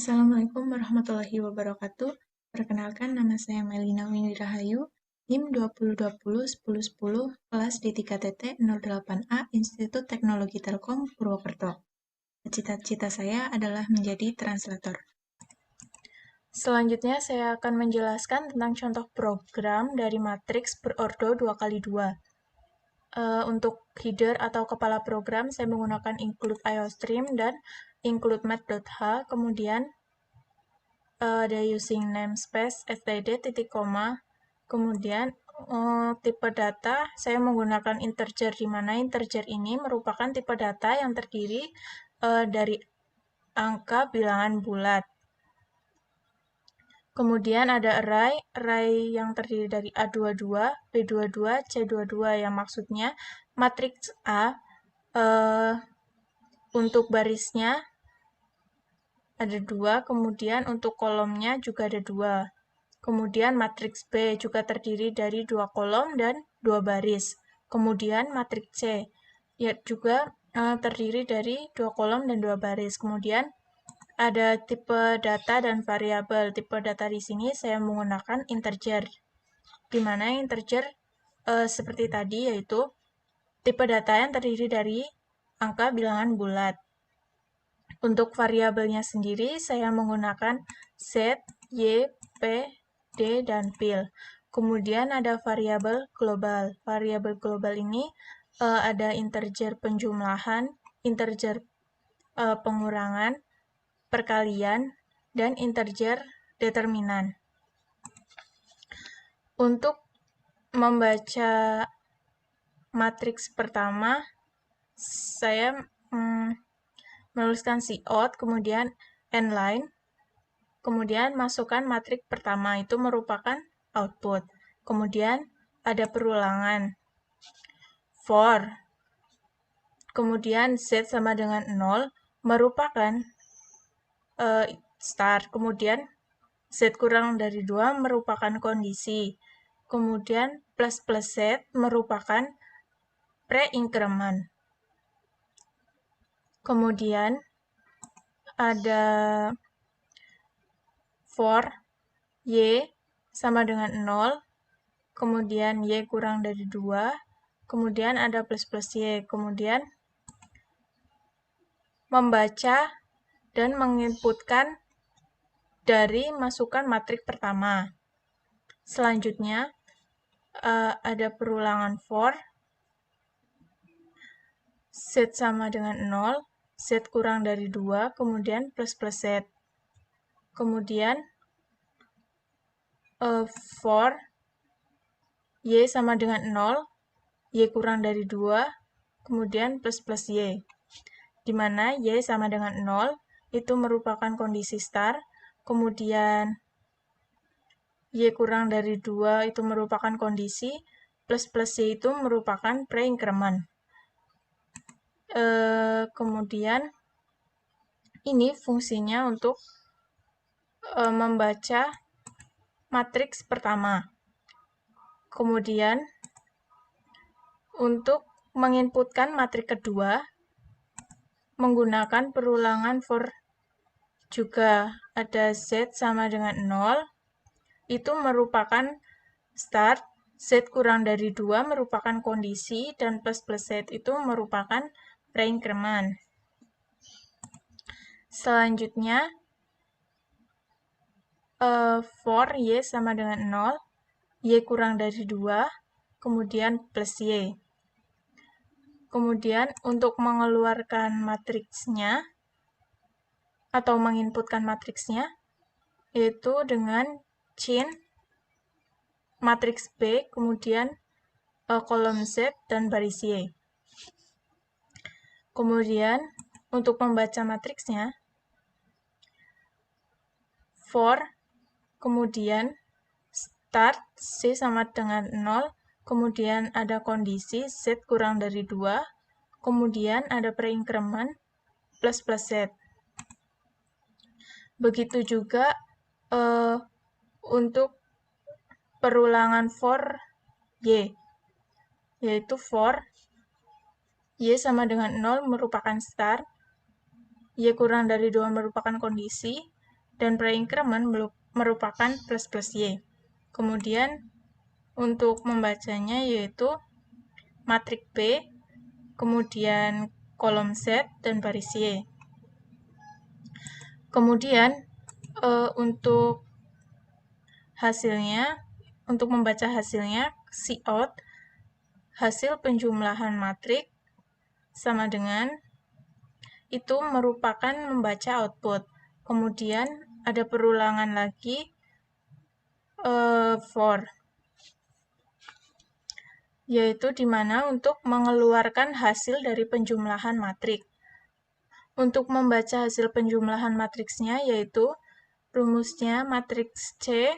Assalamualaikum warahmatullahi wabarakatuh. Perkenalkan, nama saya Melina Windy Rahayu, NIM 2020-1010, kelas D3TT 08A, Institut Teknologi Telkom, Purwokerto. Cita-cita saya adalah menjadi translator. Selanjutnya, saya akan menjelaskan tentang contoh program dari matriks berordo 2x2. Untuk header atau kepala program, saya menggunakan include IOStream dan include math.h, kemudian ada using namespace std titik koma, kemudian tipe data saya menggunakan integer, di mana integer ini merupakan tipe data yang terdiri dari angka bilangan bulat. Kemudian ada array yang terdiri dari A22, B22, C22, yang maksudnya matriks A untuk barisnya ada 2, kemudian untuk kolomnya juga ada 2. Kemudian matriks B juga terdiri dari 2 kolom dan 2 baris. Kemudian matriks C ya juga terdiri dari 2 kolom dan 2 baris. Kemudian ada tipe data dan variabel. Tipe data di sini saya menggunakan integer, di mana integer seperti tadi, yaitu tipe data yang terdiri dari angka bilangan bulat. Untuk variabelnya sendiri, saya menggunakan z, y, p, d, dan pil. Kemudian ada variabel global. Variabel global ini ada integer penjumlahan, integer pengurangan, perkalian, dan integer determinan. Untuk membaca matriks pertama, saya menuliskan cout, kemudian nline, kemudian masukkan matriks pertama, itu merupakan output. Kemudian ada perulangan for, kemudian z sama dengan 0 merupakan start, kemudian z kurang dari 2 merupakan kondisi, kemudian plus z merupakan pre-increment. Kemudian ada for y sama dengan 0, kemudian y kurang dari 2, kemudian ada plus y, kemudian membaca dan menginputkan dari masukan matriks pertama. Selanjutnya ada perulangan for z sama dengan 0, z kurang dari 2, kemudian plus z. Kemudian for y sama dengan 0, y kurang dari 2, kemudian plus y. Di mana y sama dengan 0 itu merupakan kondisi start, kemudian y kurang dari 2 itu merupakan kondisi, plus y itu merupakan pre-increment. Kemudian ini fungsinya untuk membaca matriks pertama. Kemudian untuk menginputkan matriks kedua menggunakan perulangan for, juga ada z sama dengan 0, itu merupakan start, z kurang dari 2 merupakan kondisi, dan plus z itu merupakan pre-increment. Selanjutnya for y sama dengan 0, y kurang dari 2, kemudian plus y. Kemudian untuk mengeluarkan matriksnya atau menginputkan matriksnya, yaitu dengan chain matriks B, kemudian kolom Z, dan baris Y. Kemudian untuk membaca matriksnya, for, kemudian start C sama dengan 0, kemudian ada kondisi Z kurang dari 2, kemudian ada pre-increment plus Z. Begitu juga untuk perulangan for Y, yaitu for Y sama dengan 0 merupakan start, Y kurang dari 2 merupakan kondisi, dan preinkremen merupakan plus Y. Kemudian untuk membacanya yaitu matriks B, kemudian kolom Z, dan baris Y. Kemudian untuk hasilnya, untuk membaca hasilnya, Cout hasil penjumlahan matriks sama dengan itu merupakan membaca output. Kemudian ada perulangan lagi for, yaitu di mana untuk mengeluarkan hasil dari penjumlahan matriks. Untuk membaca hasil penjumlahan matriksnya yaitu rumusnya matriks C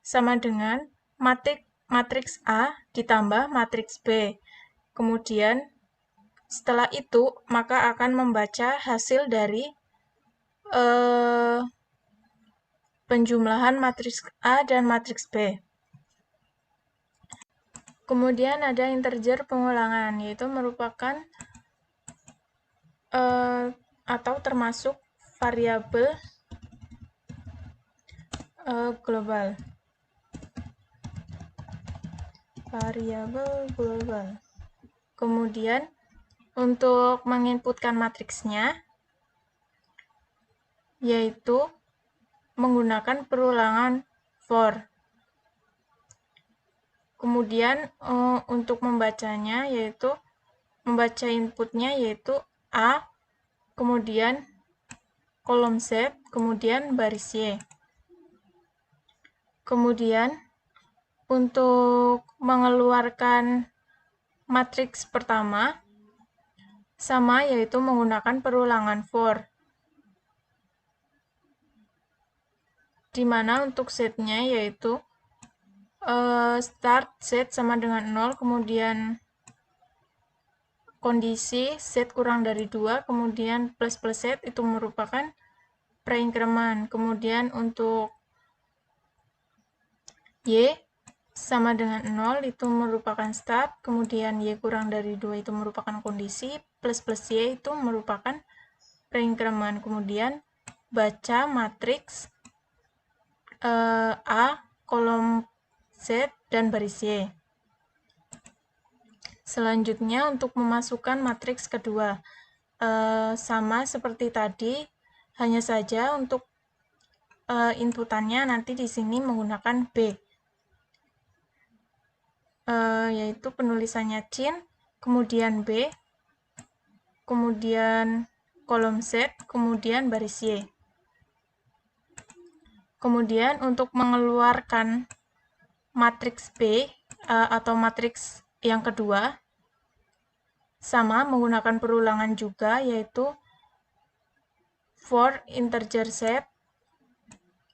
sama dengan matriks A ditambah matriks B. Kemudian setelah itu maka akan membaca hasil dari penjumlahan matriks A dan matriks B. Kemudian ada integer pengulangan, yaitu merupakan atau termasuk variabel global. Variabel global. Kemudian untuk menginputkan matriksnya yaitu menggunakan perulangan for. Kemudian untuk membacanya yaitu membaca inputnya yaitu A, kemudian kolom Z, kemudian baris Y. Kemudian untuk mengeluarkan matriks pertama sama yaitu menggunakan perulangan for. Di mana untuk Z-nya yaitu start Z sama dengan 0, kemudian kondisi Z kurang dari 2, kemudian plus Z itu merupakan preinkremen. Kemudian untuk Y sama dengan 0 itu merupakan start, kemudian Y kurang dari 2 itu merupakan kondisi, plus Y itu merupakan preinkremen. Kemudian baca matriks A, kolom Z, dan baris Y. Selanjutnya untuk memasukkan matriks kedua, sama seperti tadi, hanya saja untuk inputannya nanti di sini menggunakan B, yaitu penulisannya cin, kemudian B, kemudian kolom Z, kemudian baris Y. Kemudian untuk mengeluarkan matriks B atau matriks yang kedua, sama menggunakan perulangan juga, yaitu for integer Z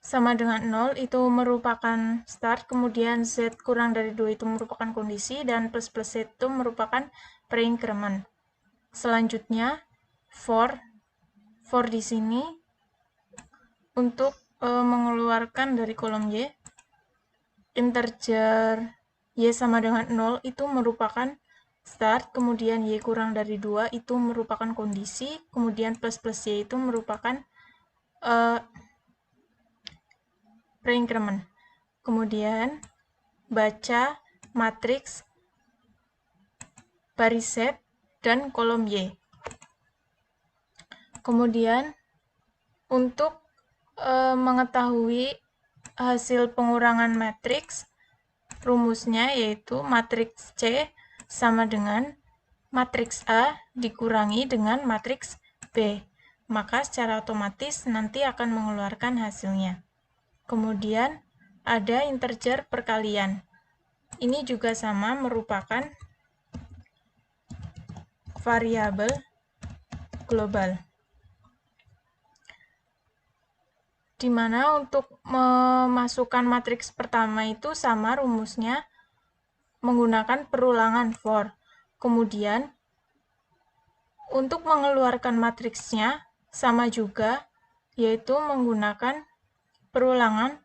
sama dengan 0 itu merupakan start, kemudian Z kurang dari 2 itu merupakan kondisi, dan plus Z itu merupakan preinkremen. Selanjutnya for di sini untuk mengeluarkan dari kolom Y, integer Y sama dengan 0 itu merupakan start, kemudian Y kurang dari 2 itu merupakan kondisi, kemudian plus Y itu merupakan preinkremen. Kemudian baca matriks baris Z dan kolom Y. Kemudian untuk mengetahui hasil pengurangan matriks, rumusnya yaitu matriks C sama dengan matriks A dikurangi dengan matriks B. Maka secara otomatis nanti akan mengeluarkan hasilnya. Kemudian ada integer perkalian. Ini juga sama merupakan variabel global. Di mana untuk memasukkan matriks pertama itu sama rumusnya menggunakan perulangan for. Kemudian untuk mengeluarkan matriksnya sama juga, yaitu menggunakan perulangan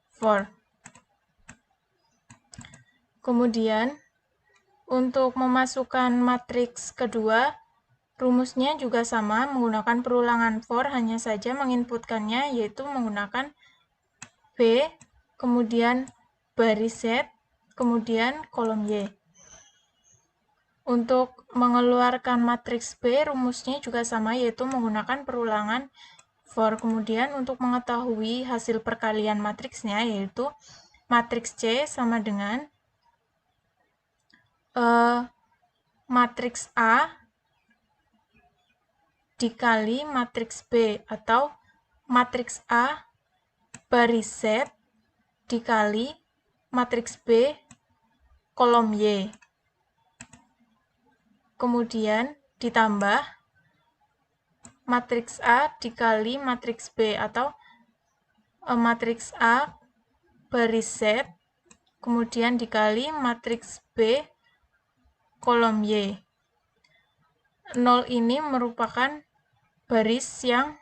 for. Kemudian untuk memasukkan matriks kedua Rumusnya juga sama, menggunakan perulangan for, hanya saja menginputkannya yaitu menggunakan B, kemudian baris Z, kemudian kolom Y. Untuk mengeluarkan matriks B, rumusnya juga sama, yaitu menggunakan perulangan for. Kemudian untuk mengetahui hasil perkalian matriksnya, yaitu matriks C sama dengan matriks A dikali matriks B, atau matriks A baris Z dikali matriks B kolom Y. Kemudian ditambah matriks A dikali matriks B, atau matriks A baris Z kemudian dikali matriks B kolom Y. 0 ini merupakan baris yang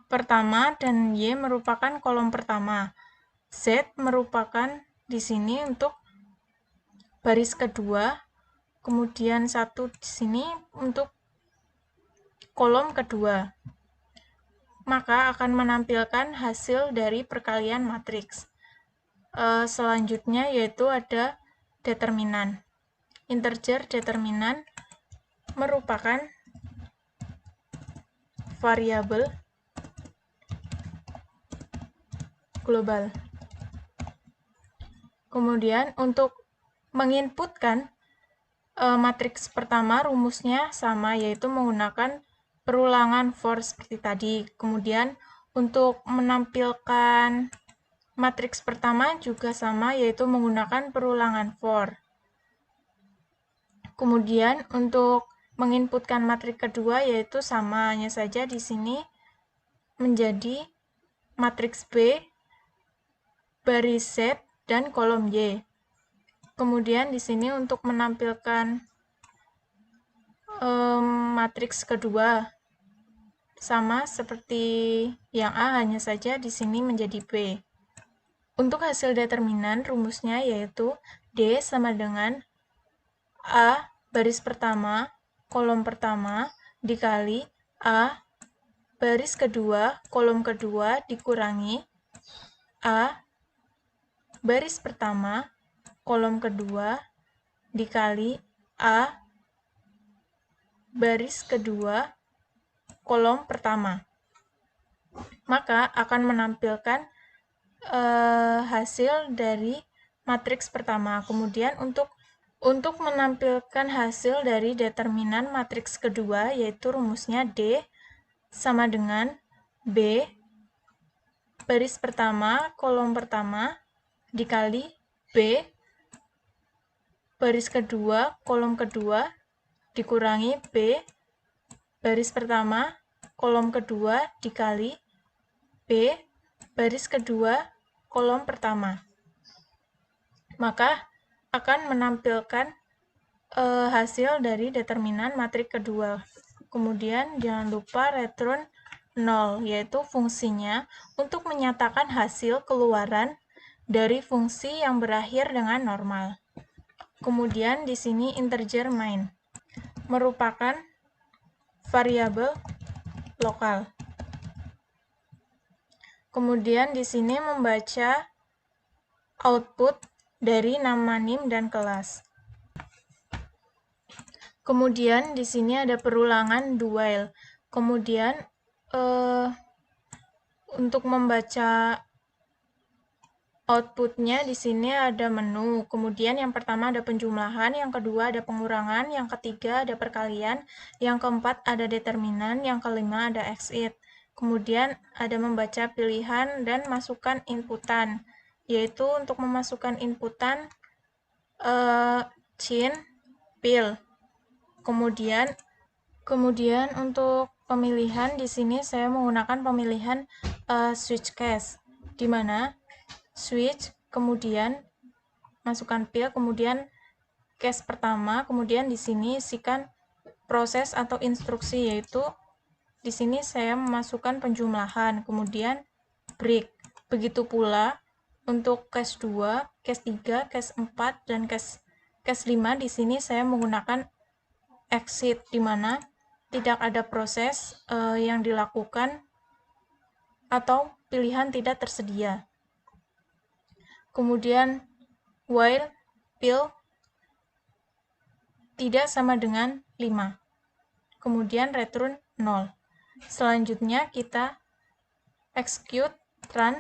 pertama dan Y merupakan kolom pertama. Z merupakan di sini untuk baris kedua, kemudian 1 di sini untuk kolom kedua. Maka akan menampilkan hasil dari perkalian matriks. Selanjutnya yaitu ada determinan. Integer determinan merupakan variabel global. Kemudian untuk menginputkan matriks pertama, rumusnya sama, yaitu menggunakan perulangan for seperti tadi. Kemudian untuk menampilkan matriks pertama juga sama, yaitu menggunakan perulangan for. Kemudian untuk menginputkan matriks kedua yaitu sama, hanya saja di sini menjadi matriks B, baris Z, dan kolom Y. Kemudian di sini untuk menampilkan matriks kedua sama seperti yang A, hanya saja di sini menjadi B. Untuk hasil determinan, rumusnya yaitu D sama dengan A baris pertama, kolom pertama, dikali A baris kedua, kolom kedua, dikurangi A baris pertama, kolom kedua, dikali A baris kedua, kolom pertama. Maka akan menampilkan hasil dari matriks pertama. Kemudian untuk menampilkan hasil dari determinan matriks kedua, yaitu rumusnya D sama dengan B baris pertama, kolom pertama, dikali B baris kedua, kolom kedua, dikurangi B baris pertama, kolom kedua, dikali B baris kedua, kolom pertama. Maka akan menampilkan hasil dari determinan matriks kedua. Kemudian jangan lupa return 0, yaitu fungsinya untuk menyatakan hasil keluaran dari fungsi yang berakhir dengan normal. Kemudian di sini integer main merupakan variabel lokal. Kemudian di sini membaca output dari nama NIM dan kelas. Kemudian di sini ada perulangan do while. Kemudian untuk membaca outputnya di sini ada menu. Kemudian yang pertama ada penjumlahan, yang kedua ada pengurangan, yang ketiga ada perkalian, yang keempat ada determinan, yang kelima ada exit. Kemudian ada membaca pilihan dan masukkan inputan, yaitu untuk memasukkan inputan chin, pil. Kemudian untuk pemilihan di sini saya menggunakan pemilihan switch case, di mana switch, kemudian masukkan pil, kemudian case pertama, kemudian di sini isikan proses atau instruksi, yaitu di sini saya memasukkan penjumlahan, kemudian break. Begitu pula untuk case 2, case 3, case 4, dan case 5 di sini saya menggunakan exit, di mana tidak ada proses yang dilakukan atau pilihan tidak tersedia. Kemudian while fill tidak sama dengan 5. Kemudian return 0. Selanjutnya kita execute run.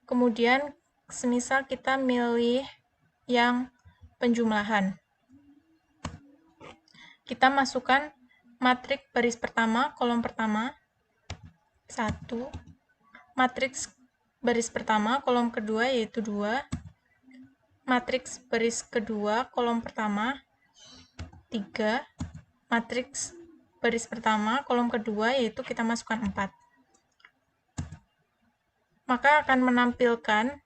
Kemudian semisal kita milih yang penjumlahan. Kita masukkan matriks baris pertama, kolom pertama, 1. Matriks baris pertama, kolom kedua, yaitu 2. Matriks baris kedua, kolom pertama, 3. Matriks baris pertama, kolom kedua, yaitu kita masukkan 4. Maka akan menampilkan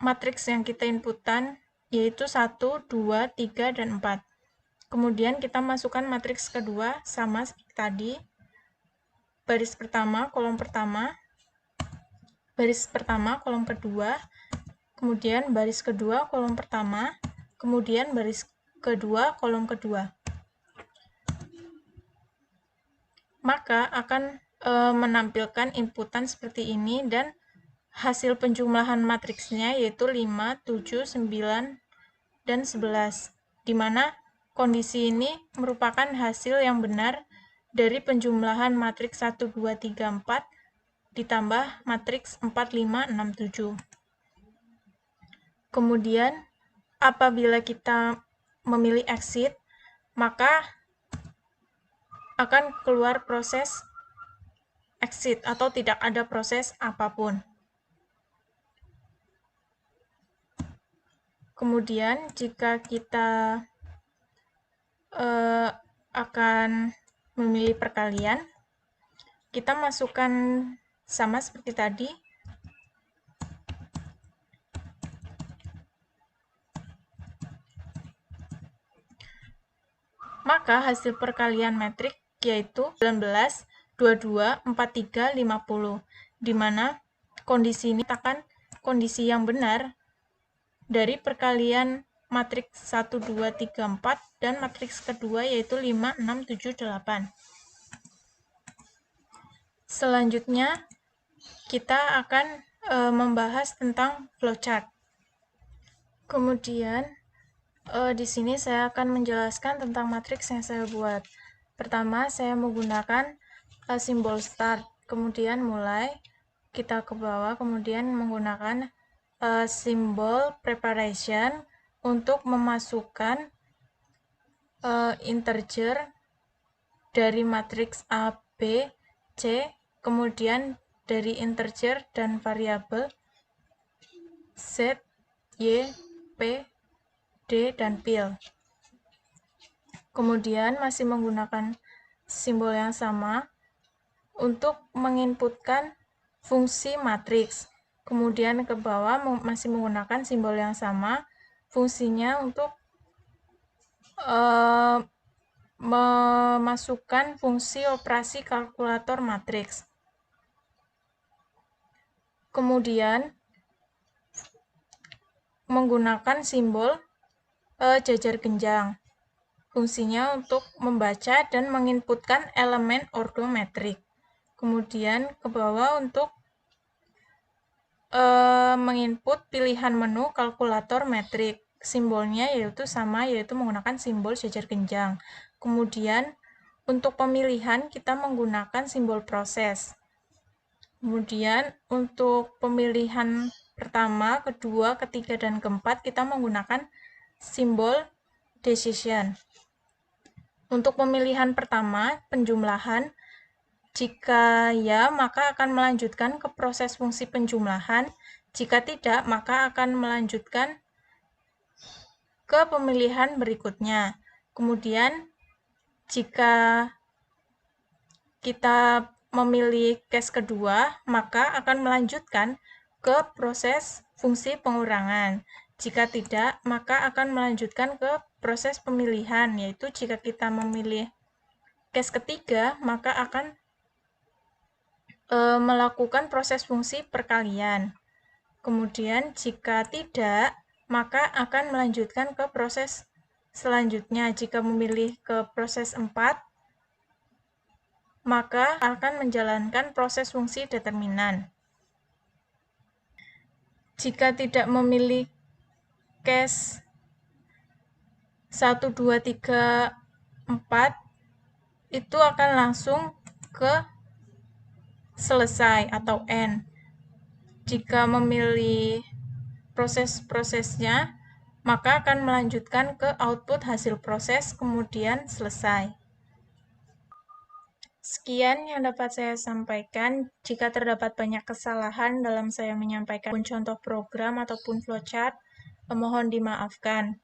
matriks yang kita inputan, yaitu 1, 2, 3, dan 4. Kemudian kita masukkan matriks kedua, sama seperti tadi. Baris pertama, kolom pertama, baris pertama, kolom kedua, kemudian baris kedua, kolom pertama, kemudian baris kedua, kolom kedua. Maka akan menampilkan inputan seperti ini, dan hasil penjumlahan matriksnya yaitu 5, 7, 9, dan 11, di mana kondisi ini merupakan hasil yang benar dari penjumlahan matriks 1, 2, 3, 4 ditambah matriks 4, 5, 6, 7. Kemudian apabila kita memilih exit, maka akan keluar proses exit atau tidak ada proses apapun. Kemudian jika kita akan memilih perkalian, kita masukkan sama seperti tadi. Maka hasil perkalian metrik yaitu 19, 22, 43, 50, di mana kondisi ini merupakan kondisi yang benar dari perkalian matriks 1, 2, 3, 4, dan matriks kedua yaitu 5, 6, 7, 8. Selanjutnya, kita akan membahas tentang flowchart. Kemudian, di sini saya akan menjelaskan tentang matriks yang saya buat. Pertama, saya menggunakan simbol start, kemudian mulai, kita ke bawah, kemudian menggunakan simbol preparation untuk memasukkan integer dari matriks A, B, C, kemudian dari integer dan variabel Z, Y, P, D, dan pil. Kemudian masih menggunakan simbol yang sama untuk menginputkan fungsi matriks. Kemudian ke bawah masih menggunakan simbol yang sama, fungsinya untuk memasukkan fungsi operasi kalkulator matriks. Kemudian menggunakan simbol jajar genjang. Fungsinya untuk membaca dan menginputkan elemen ordometrik. Kemudian ke bawah untuk menginput pilihan menu kalkulator metrik. Simbolnya yaitu sama, yaitu menggunakan simbol jajar genjang. Kemudian untuk pemilihan kita menggunakan simbol proses. Kemudian untuk pemilihan pertama, kedua, ketiga, dan keempat kita menggunakan simbol decision. Untuk pemilihan pertama, penjumlahan, jika ya, maka akan melanjutkan ke proses fungsi penjumlahan. Jika tidak, maka akan melanjutkan ke pemilihan berikutnya. Kemudian, jika kita memilih case kedua, maka akan melanjutkan ke proses fungsi pengurangan. Jika tidak, maka akan melanjutkan ke proses pemilihan, yaitu jika kita memilih case ketiga, maka akan melakukan proses fungsi perkalian. Kemudian, jika tidak, maka akan melanjutkan ke proses selanjutnya. Jika memilih ke proses 4, maka akan menjalankan proses fungsi determinan. Jika tidak memilih case 1, 2, 3, 4, itu akan langsung ke selesai atau end. Jika memilih proses-prosesnya, maka akan melanjutkan ke output hasil proses, kemudian selesai. Sekian yang dapat saya sampaikan. Jika terdapat banyak kesalahan dalam saya menyampaikan contoh program ataupun flowchart, mohon dimaafkan.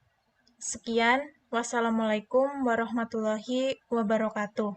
Sekian, wassalamualaikum warahmatullahi wabarakatuh.